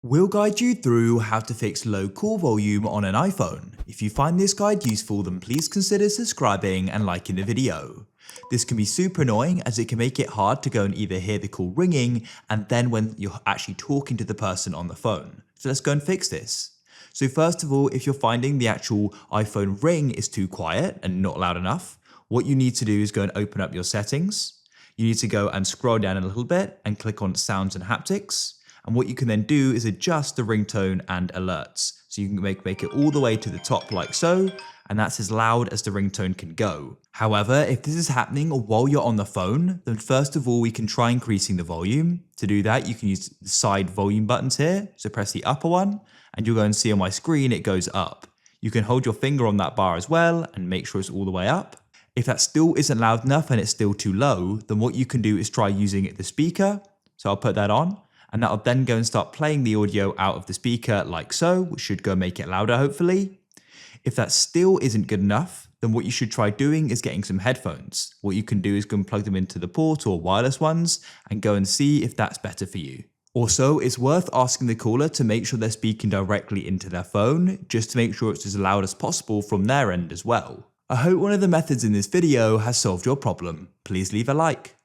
We'll guide you through how to fix low call volume on an iPhone. If you find this guide useful, then please consider subscribing and liking the video. This can be super annoying as it can make it hard to go and either hear the call ringing and then when you're actually talking to the person on the phone. So let's go and fix this. So first of all, if you're finding the actual iPhone ring is too quiet and not loud enough, what you need to do is go and open up your settings. You need to go and scroll down a little bit and click on sounds and haptics. And what you can then do is adjust the ringtone and alerts. So you can make it all the way to the top like so, and that's as loud as the ringtone can go. However, if this is happening while you're on the phone, then first of all, we can try increasing the volume. To do that, you can use the side volume buttons here. So press the upper one, and you'll go and see on my screen, it goes up. You can hold your finger on that bar as well and make sure it's all the way up. If that still isn't loud enough and it's still too low, then what you can do is try using the speaker. So I'll put that on. And that'll then go and start playing the audio out of the speaker like so, which should go make it louder hopefully. If that still isn't good enough, then what you should try doing is getting some headphones. What you can do is go and plug them into the port or wireless ones and go and see if that's better for you. Also, it's worth asking the caller to make sure they're speaking directly into their phone, just to make sure it's as loud as possible from their end as well. I hope one of the methods in this video has solved your problem. Please leave a like.